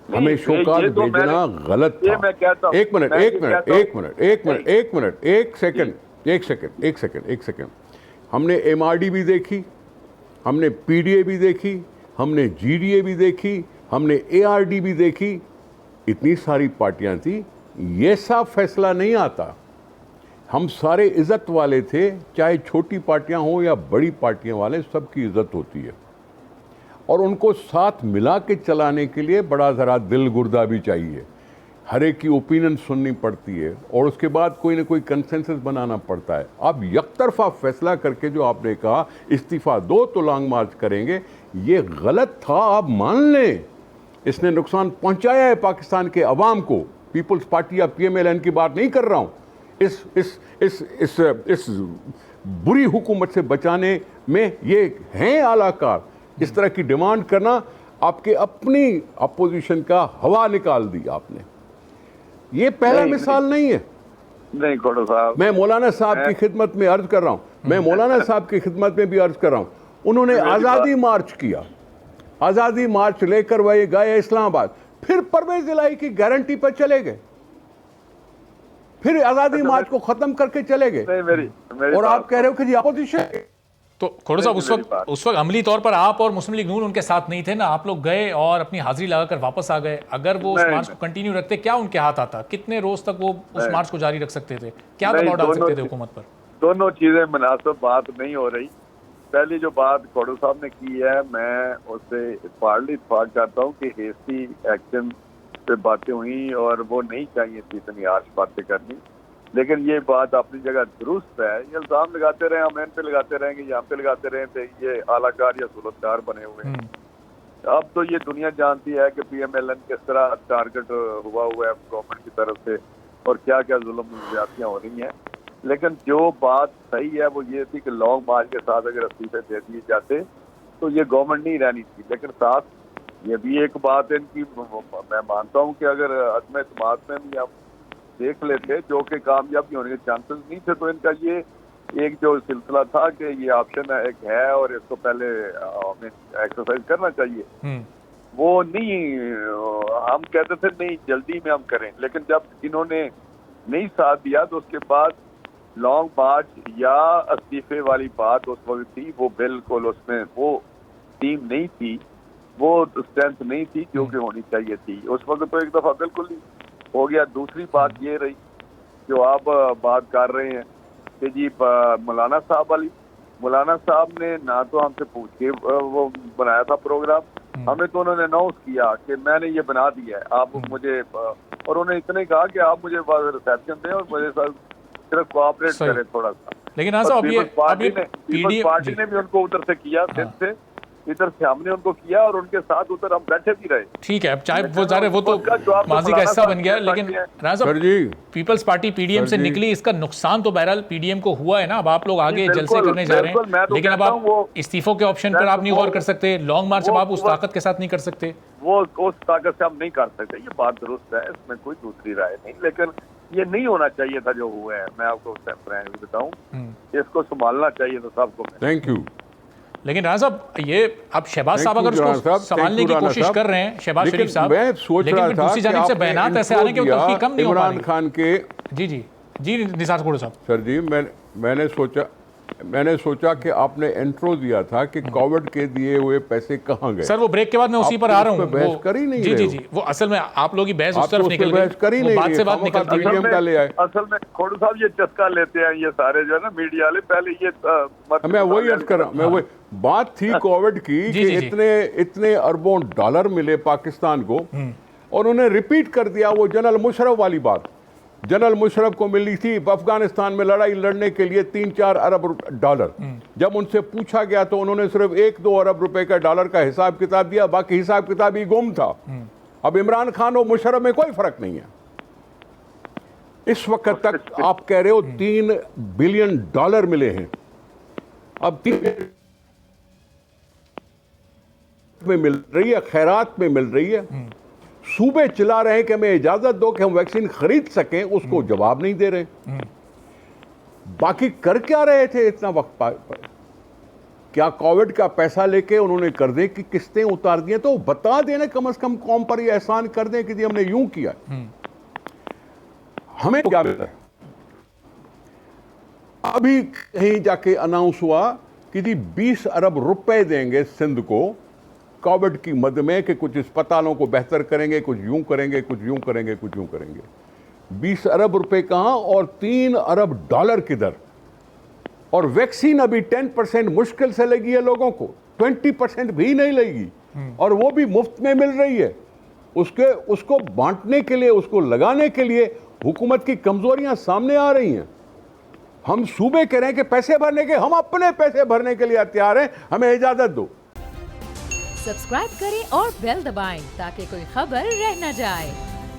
हमें शोकाज ये तो भेजना गलत ये था। मैं कहता हूं, एक मिनट मैं एक ये मिनट कहता हूं, एक मिनट एक मिनट नहीं, एक मिनट एक सेकंड एक सेकंड एक सेकंड एक सेकंड। हमने एमआरडी भी देखी, हमने पीडीए भी देखी, हमने जीडीए भी देखी, हमने एआरडी भी देखी, इतनी सारी पार्टियां थी, ये सा फैसला नहीं आता। हम सारे इज्जत वाले थे, चाहे छोटी पार्टियां हो या बड़ी पार्टियां वाले, सबकी इज्जत होती है और उनको साथ मिला के चलाने के लिए बड़ा ज़रा दिल गुर्दा भी चाहिए। हर एक की ओपिनियन सुननी पड़ती है और उसके बाद कोई ना कोई कंसेंसस बनाना पड़ता है। आप यकतरफा फैसला करके जो आपने कहा इस्तीफा दो तो लॉन्ग मार्च करेंगे, ये गलत था, आप मान लें। इसने नुकसान पहुंचाया है पाकिस्तान के अवाम को। पीपल्स पार्टी या पीएमएलएन की बात नहीं कर रहा हूं। इस बुरी हुकूमत से बचाने में ये हैं आलाकार। इस तरह की डिमांड करना, आपके अपनी अपोजिशन का हवा निकाल दी आपने। ये पहला मिसाल नहीं है। नहीं खोड़ो साहब, मैं मौलाना साहब की खिदमत में अर्ज कर रहा हूं, मैं मौलाना साहब की खिदमत में भी अर्ज कर रहा हूं। उन्होंने आज़ादी मार्च किया, आज़ादी मार्च लेकर वह गए इस्लामाबाद, फिर परवेज इलाही की गारंटी पर चले गए, फिर आज़ादी मार्च को ख़त्म करके चले गए। मेरी और आप कह रहे हो कि जी अपोजिशन। तो खोड़ो साहब, उस वक्त अमली तौर पर आप और मुस्लिम लीग नून उनके साथ नहीं थे ना, आप लोग गए और अपनी हाजिरी लगाकर वापस आ गए। अगर वो उस मार्च को कंटिन्यू रखते, क्या उनके हाथ आता? कितने रोज तक वो उस मार्च को जारी रख सकते थे? क्या दबाव डाल सकते थे हुकूमत पर? दोनों चीजें मुनासिब बात नहीं हो रही। पहली जो बात खोड़ो साहब ने की है, मैं उससे इत्तेफाक करता हूँ कि हेस्टी एक्शन पे बातें हुई और वो नहीं चाहिए थी इतनी हार्श बातें करनी। लेकिन ये बात अपनी जगह दुरुस्त है। ये इल्जाम लगाते रहे, हम इन पे लगाते रहेंगे, यहाँ पे लगाते रहे थे, ये आलाकार या सुलतकार बने हुए हैं। अब तो ये दुनिया जानती है कि पीएमएलएन किस तरह टारगेट हुआ है गवर्नमेंट की तरफ से और क्या क्या जुल्म ज्यादतियाँ हो रही हैं। लेकिन जो बात सही है वो ये थी कि लॉन्ग मार्च के साथ अगर इस्तीफे दे दिए जाते तो ये गवर्नमेंट नहीं रहनी थी। लेकिन साथ ये भी एक बात है इनकी, मैं मानता हूँ कि अगर अदम एतमाद में भी हम देख लेते जो कि कामयाबी होने के चांसेस नहीं थे, तो इनका ये एक जो सिलसिला था कि ये ऑप्शन एक है और इसको पहले हमें एक्सरसाइज करना चाहिए, वो नहीं, हम कहते थे नहीं जल्दी में हम करें। लेकिन जब इन्होंने नहीं साथ दिया तो उसके बाद लॉन्ग मार्च या इस्तीफे वाली बात उस वक्त थी, वो बिल्कुल उसमें वो टीम नहीं थी, वो स्ट्रेंथ नहीं थी जो कि होनी चाहिए थी उस वक्त। तो एक दफा बिल्कुल ही हो गया। दूसरी बात ये रही जो आप बात कर रहे हैं कि जी मौलाना साहब वाली, मौलाना साहब ने ना तो हमसे पूछ के वो बनाया था प्रोग्राम, हमें तो उन्होंने अनाउंस किया कि मैंने ये बना दिया है, आप मुझे, और उन्होंने इतने कहा कि आप मुझे रिसेप्शन दें और मुझे साथ सिर्फ कोऑपरेट करें थोड़ा सा। लेकिन पीपल्स पार्टी ने भी उनको उधर से किया, सिंध से इधर से हमने उनको किया और उनके साथ उधर हम बैठे भी रहे। ठीक है, चाहे वो तो माजी का हिस्सा बन गया। लेकिन राणा साहब, पीपल्स पार्टी पीडीएम से निकली, इसका नुकसान तो बहरहाल पीडीएम को हुआ है ना। अब आप लोग आगे जलसे करने जा रहे हैं, लेकिन अब आप इस्तीफों के ऑप्शन पर आप नहीं गौर कर सकते, लॉन्ग मार्च अब आप उस ताकत के साथ नहीं कर सकते। वो उस ताकत से हम नहीं कर सकते, ये बात दुरुस्त है, इसमें कोई दूसरी राय नहीं। लेकिन ये नहीं होना चाहिए था जो हुआ है। मैं आपको बताऊं, इसको संभालना चाहिए था सबको। Thank you. लेकिन राणा साहब, ये अब शहबाज साहब अगर उसको संभालने की कोशिश कर रहे हैं, शहबाज शरीफ साहब, मैं सोच रहा था दूसरी जानिब से बयानात ऐसे आ रहे हैं कि वो कम नहीं हो पा रही। इमरान खान के जी निसार खोड़ो साहब। सर जी, मैंने सोचा कि आपने इंट्रो दिया था कि कोविड के दिए हुए पैसे कहां गए। सर वो ब्रेक के बाद मैं उसी पर आ रहा हूं। बहस कर ही नहीं। जी वो असल में आप लोग की बहस उस तरफ निकल गई, वो बात से बात निकलती है। असल में खोड़ू साहब ये चस्का लेते हैं ये सारे जो है ना मीडिया वाले, पहले ये मैं वही अर्ज कर रहा हूं, मैं वही बात थी कोविड की कि इतने अरबों डॉलर मिले पाकिस्तान को और उन्हें रिपीट कर दिया वो जनरल मुशर्रफ वाली बात। जनरल मुशर्रफ को मिली थी अफगानिस्तान में लड़ाई लड़ने के लिए 3-4 अरब डॉलर। जब उनसे पूछा गया तो उन्होंने सिर्फ 1-2 अरब रुपए का डॉलर का हिसाब किताब दिया, बाकी हिसाब किताब ही गुम था। अब इमरान खान और मुशर्रफ में कोई फर्क नहीं है। इस वक्त तक आप कह रहे हो 3 बिलियन डॉलर मिले हैं, अब 3 में मिल रही है, खैरात में मिल रही है। सूबे चिल्ला रहे हैं कि हमें इजाजत दो कि हम वैक्सीन खरीद सकें, उसको जवाब नहीं दे रहे। बाकी कर क्या रहे थे इतना वक्त पर? क्या कोविड का पैसा लेके उन्होंने कर्जे की किस्तें उतार दी हैं? तो बता देना कम से कम कौम पर ये एहसान कर दें कि जी हमने यूं किया। हमें क्या मिला? अभी कहीं जाके अनाउंस हुआ कि जी 20 अरब रुपए देंगे सिंध को कोविड की मद में, कि कुछ अस्पतालों को बेहतर करेंगे, कुछ यूं करेंगे, कुछ यूं करेंगे, कुछ यूं करेंगे। 20 अरब रुपए कहां और 3 अरब डॉलर किधर? और वैक्सीन अभी 10% मुश्किल से लगी है लोगों को, 20% भी नहीं लगी, और वो भी मुफ्त में मिल रही है। उसको बांटने के लिए, उसको लगाने के लिए हुकूमत की कमजोरियां सामने आ रही हैं। हम सूबे कह रहे हैं कि पैसे भरने के, हम अपने पैसे भरने के लिए तैयार हैं, हमें इजाजत दो। सब्सक्राइब करें और बेल दबाएं ताकि कोई खबर रह न जाए।